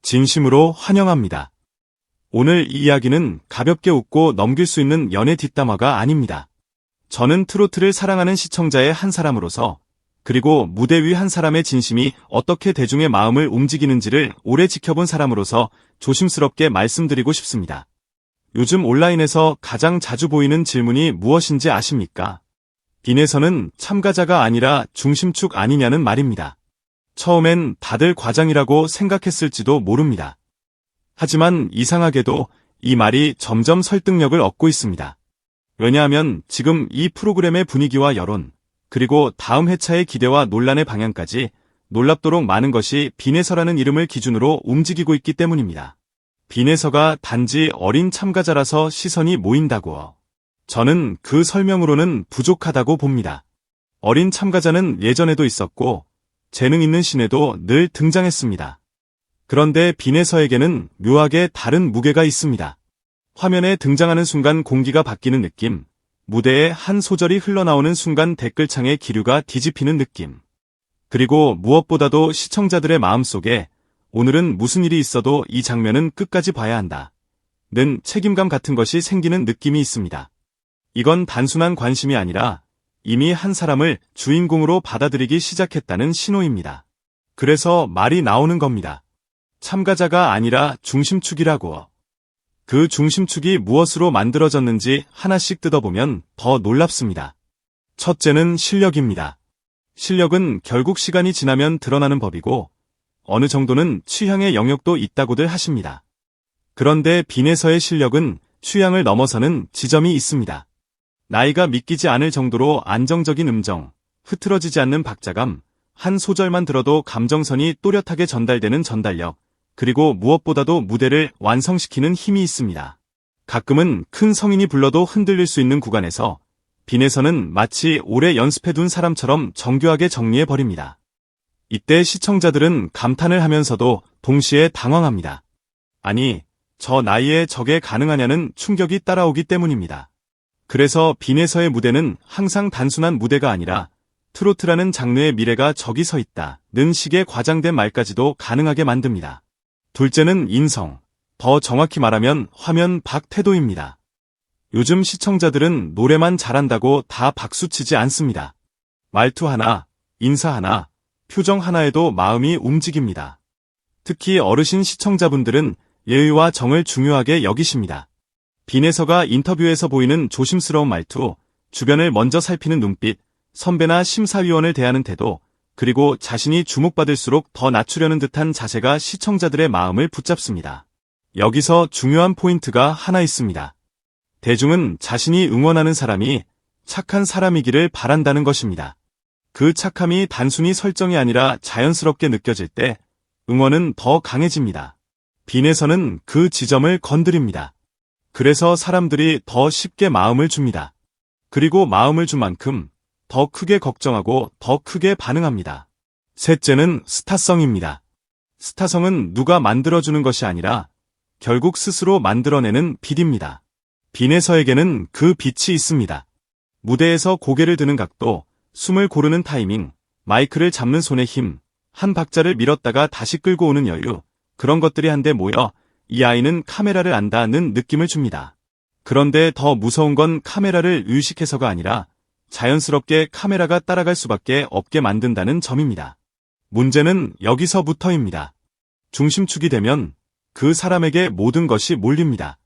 진심으로 환영합니다. 오늘 이 이야기는 가볍게 웃고 넘길 수 있는 연애 뒷담화가 아닙니다. 저는 트로트를 사랑하는 시청자의 한 사람으로서, 그리고 무대 위 한 사람의 진심이 어떻게 대중의 마음을 움직이는지를 오래 지켜본 사람으로서 조심스럽게 말씀드리고 싶습니다. 요즘 온라인에서 가장 자주 보이는 질문이 무엇인지 아십니까? 빈에서는 참가자가 아니라 중심축 아니냐는 말입니다. 처음엔 다들 과장이라고 생각했을지도 모릅니다. 하지만 이상하게도 이 말이 점점 설득력을 얻고 있습니다. 왜냐하면 지금 이 프로그램의 분위기와 여론, 그리고 다음 회차의 기대와 논란의 방향까지 놀랍도록 많은 것이 빈에서라는 이름을 기준으로 움직이고 있기 때문입니다. 빈에서가 단지 어린 참가자라서 시선이 모인다고요. 저는 그 설명으로는 부족하다고 봅니다. 어린 참가자는 예전에도 있었고 재능 있는 신에도 늘 등장했습니다. 그런데 빈에서에게는 묘하게 다른 무게가 있습니다. 화면에 등장하는 순간 공기가 바뀌는 느낌, 무대에 한 소절이 흘러나오는 순간 댓글창의 기류가 뒤집히는 느낌, 그리고 무엇보다도 시청자들의 마음속에 오늘은 무슨 일이 있어도 이 장면은 끝까지 봐야 한다 는 책임감 같은 것이 생기는 느낌이 있습니다. 이건 단순한 관심이 아니라 이미 한 사람을 주인공으로 받아들이기 시작했다는 신호입니다. 그래서 말이 나오는 겁니다. 참가자가 아니라 중심축이라고. 그 중심축이 무엇으로 만들어졌는지 하나씩 뜯어보면 더 놀랍습니다. 첫째는 실력입니다. 실력은 결국 시간이 지나면 드러나는 법이고 어느 정도는 취향의 영역도 있다고들 하십니다. 그런데 빈에서의 실력은 취향을 넘어서는 지점이 있습니다. 나이가 믿기지 않을 정도로 안정적인 음정, 흐트러지지 않는 박자감, 한 소절만 들어도 감정선이 또렷하게 전달되는 전달력, 그리고 무엇보다도 무대를 완성시키는 힘이 있습니다. 가끔은 큰 성인이 불러도 흔들릴 수 있는 구간에서 빈에서는 마치 오래 연습해둔 사람처럼 정교하게 정리해버립니다. 이때 시청자들은 감탄을 하면서도 동시에 당황합니다. 아니, 저 나이에 저게 가능하냐는 충격이 따라오기 때문입니다. 그래서 빈에서의 무대는 항상 단순한 무대가 아니라 트로트라는 장르의 미래가 저기 서 있다는 식의 과장된 말까지도 가능하게 만듭니다. 둘째는 인성, 더 정확히 말하면 화면 밖 태도입니다. 요즘 시청자들은 노래만 잘한다고 다 박수치지 않습니다. 말투 하나, 인사 하나, 표정 하나에도 마음이 움직입니다. 특히 어르신 시청자분들은 예의와 정을 중요하게 여기십니다. 빈에서가 인터뷰에서 보이는 조심스러운 말투, 주변을 먼저 살피는 눈빛, 선배나 심사위원을 대하는 태도, 그리고 자신이 주목받을수록 더 낮추려는 듯한 자세가 시청자들의 마음을 붙잡습니다. 여기서 중요한 포인트가 하나 있습니다. 대중은 자신이 응원하는 사람이 착한 사람이기를 바란다는 것입니다. 그 착함이 단순히 설정이 아니라 자연스럽게 느껴질 때 응원은 더 강해집니다. 빈에서는 그 지점을 건드립니다. 그래서 사람들이 더 쉽게 마음을 줍니다. 그리고 마음을 준 만큼 더 크게 걱정하고 더 크게 반응합니다. 셋째는 스타성입니다. 스타성은 누가 만들어주는 것이 아니라 결국 스스로 만들어내는 빛입니다. 빈에서에게는 그 빛이 있습니다. 무대에서 고개를 드는 각도, 숨을 고르는 타이밍, 마이크를 잡는 손의 힘, 한 박자를 밀었다가 다시 끌고 오는 여유, 그런 것들이 한데 모여 이 아이는 카메라를 안다는 느낌을 줍니다. 그런데 더 무서운 건 카메라를 의식해서가 아니라 자연스럽게 카메라가 따라갈 수밖에 없게 만든다는 점입니다. 문제는 여기서부터입니다. 중심축이 되면 그 사람에게 모든 것이 몰립니다.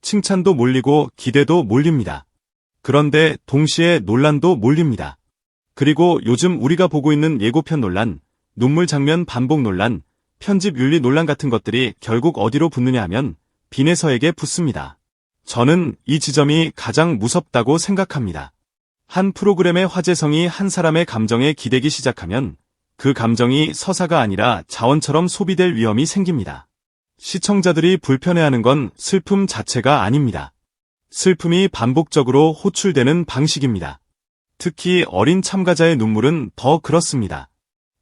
칭찬도 몰리고 기대도 몰립니다. 그런데 동시에 논란도 몰립니다. 그리고 요즘 우리가 보고 있는 예고편 논란, 눈물 장면 반복 논란, 편집 윤리 논란 같은 것들이 결국 어디로 붙느냐 하면 빈에서에게 붙습니다. 저는 이 지점이 가장 무섭다고 생각합니다. 한 프로그램의 화제성이 한 사람의 감정에 기대기 시작하면 그 감정이 서사가 아니라 자원처럼 소비될 위험이 생깁니다. 시청자들이 불편해하는 건 슬픔 자체가 아닙니다. 슬픔이 반복적으로 호출되는 방식입니다. 특히 어린 참가자의 눈물은 더 그렇습니다.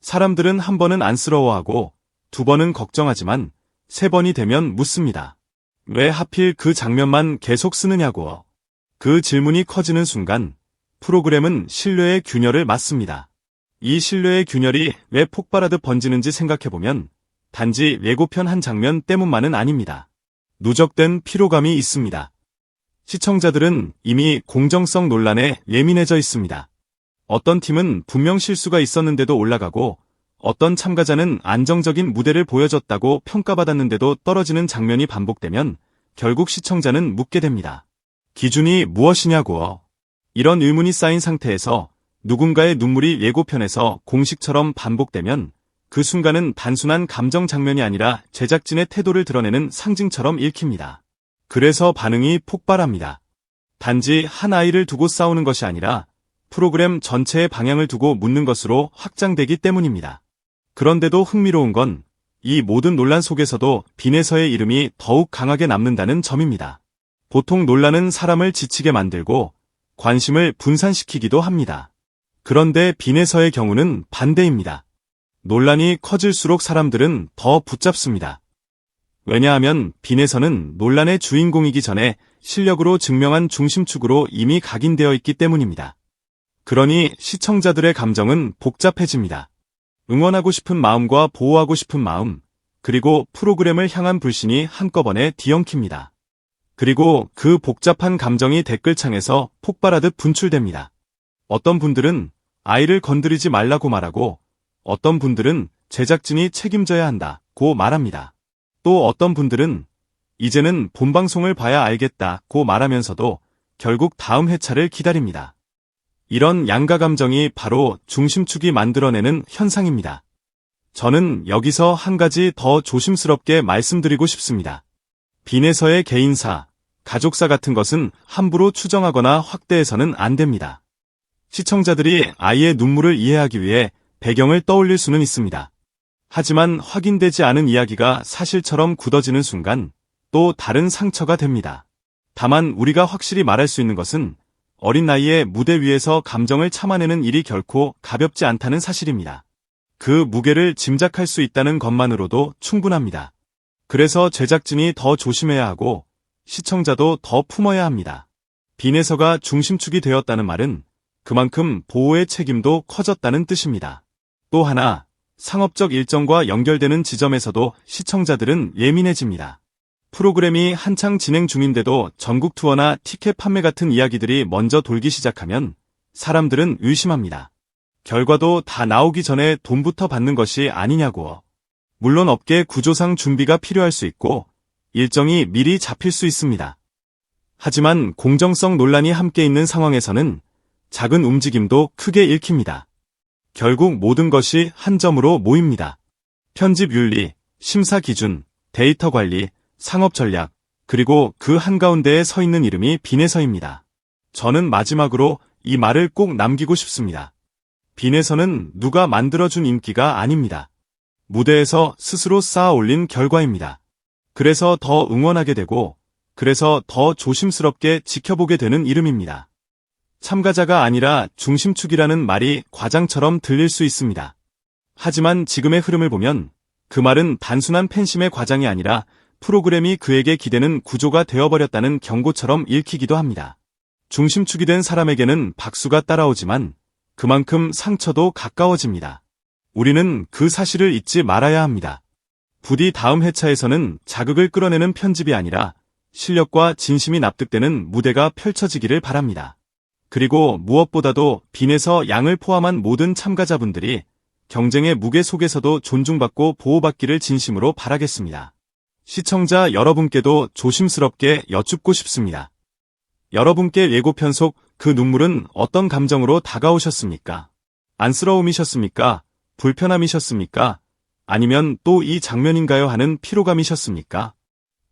사람들은 한 번은 안쓰러워하고 두 번은 걱정하지만 세 번이 되면 묻습니다. 왜 하필 그 장면만 계속 쓰느냐고. 그 질문이 커지는 순간 프로그램은 신뢰의 균열을 맞습니다. 이 신뢰의 균열이 왜 폭발하듯 번지는지 생각해보면 단지 예고편 한 장면 때문만은 아닙니다. 누적된 피로감이 있습니다. 시청자들은 이미 공정성 논란에 예민해져 있습니다. 어떤 팀은 분명 실수가 있었는데도 올라가고 어떤 참가자는 안정적인 무대를 보여줬다고 평가받았는데도 떨어지는 장면이 반복되면 결국 시청자는 묻게 됩니다. 기준이 무엇이냐고. 이런 의문이 쌓인 상태에서 누군가의 눈물이 예고편에서 공식처럼 반복되면 그 순간은 단순한 감정 장면이 아니라 제작진의 태도를 드러내는 상징처럼 읽힙니다. 그래서 반응이 폭발합니다. 단지 한 아이를 두고 싸우는 것이 아니라 프로그램 전체의 방향을 두고 묻는 것으로 확장되기 때문입니다. 그런데도 흥미로운 건 이 모든 논란 속에서도 빈에서의 이름이 더욱 강하게 남는다는 점입니다. 보통 논란은 사람을 지치게 만들고 관심을 분산시키기도 합니다. 그런데 빈에서의 경우는 반대입니다. 논란이 커질수록 사람들은 더 붙잡습니다. 왜냐하면 빈에서는 논란의 주인공이기 전에 실력으로 증명한 중심축으로 이미 각인되어 있기 때문입니다. 그러니 시청자들의 감정은 복잡해집니다. 응원하고 싶은 마음과 보호하고 싶은 마음, 그리고 프로그램을 향한 불신이 한꺼번에 뒤엉킵니다. 그리고 그 복잡한 감정이 댓글창에서 폭발하듯 분출됩니다. 어떤 분들은 아이를 건드리지 말라고 말하고 어떤 분들은 제작진이 책임져야 한다고 말합니다. 또 어떤 분들은 이제는 본방송을 봐야 알겠다고 말하면서도 결국 다음 회차를 기다립니다. 이런 양가 감정이 바로 중심축이 만들어내는 현상입니다. 저는 여기서 한 가지 더 조심스럽게 말씀드리고 싶습니다. 빈에서의 개인사, 가족사 같은 것은 함부로 추정하거나 확대해서는 안 됩니다. 시청자들이 아이의 눈물을 이해하기 위해 배경을 떠올릴 수는 있습니다. 하지만 확인되지 않은 이야기가 사실처럼 굳어지는 순간 또 다른 상처가 됩니다. 다만 우리가 확실히 말할 수 있는 것은 어린 나이에 무대 위에서 감정을 참아내는 일이 결코 가볍지 않다는 사실입니다. 그 무게를 짐작할 수 있다는 것만으로도 충분합니다. 그래서 제작진이 더 조심해야 하고 시청자도 더 품어야 합니다. 빈에서가 중심축이 되었다는 말은 그만큼 보호의 책임도 커졌다는 뜻입니다. 또 하나, 상업적 일정과 연결되는 지점에서도 시청자들은 예민해집니다. 프로그램이 한창 진행 중인데도 전국 투어나 티켓 판매 같은 이야기들이 먼저 돌기 시작하면 사람들은 의심합니다. 결과도 다 나오기 전에 돈부터 받는 것이 아니냐고. 물론 업계 구조상 준비가 필요할 수 있고 일정이 미리 잡힐 수 있습니다. 하지만 공정성 논란이 함께 있는 상황에서는 작은 움직임도 크게 읽힙니다. 결국 모든 것이 한 점으로 모입니다. 편집 윤리, 심사 기준, 데이터 관리, 상업 전략, 그리고 그 한가운데에 서 있는 이름이 빈에서입니다. 저는 마지막으로 이 말을 꼭 남기고 싶습니다. 빈에서는 누가 만들어준 인기가 아닙니다. 무대에서 스스로 쌓아 올린 결과입니다. 그래서 더 응원하게 되고, 그래서 더 조심스럽게 지켜보게 되는 이름입니다. 참가자가 아니라 중심축이라는 말이 과장처럼 들릴 수 있습니다. 하지만 지금의 흐름을 보면 그 말은 단순한 팬심의 과장이 아니라 프로그램이 그에게 기대는 구조가 되어버렸다는 경고처럼 읽히기도 합니다. 중심축이 된 사람에게는 박수가 따라오지만 그만큼 상처도 가까워집니다. 우리는 그 사실을 잊지 말아야 합니다. 부디 다음 회차에서는 자극을 끌어내는 편집이 아니라 실력과 진심이 납득되는 무대가 펼쳐지기를 바랍니다. 그리고 무엇보다도 빈에서 양을 포함한 모든 참가자분들이 경쟁의 무게 속에서도 존중받고 보호받기를 진심으로 바라겠습니다. 시청자 여러분께도 조심스럽게 여쭙고 싶습니다. 여러분께 예고편 속 그 눈물은 어떤 감정으로 다가오셨습니까? 안쓰러움이셨습니까? 불편함이셨습니까? 아니면 또 이 장면인가요 하는 피로감이셨습니까?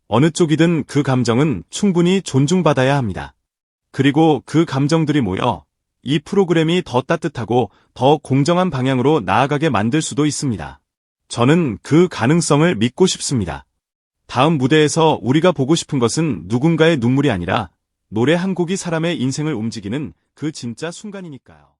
어느 쪽이든 그 감정은 충분히 존중받아야 합니다. 그리고 그 감정들이 모여 이 프로그램이 더 따뜻하고 더 공정한 방향으로 나아가게 만들 수도 있습니다. 저는 그 가능성을 믿고 싶습니다. 다음 무대에서 우리가 보고 싶은 것은 누군가의 눈물이 아니라 노래 한 곡이 사람의 인생을 움직이는 그 진짜 순간이니까요.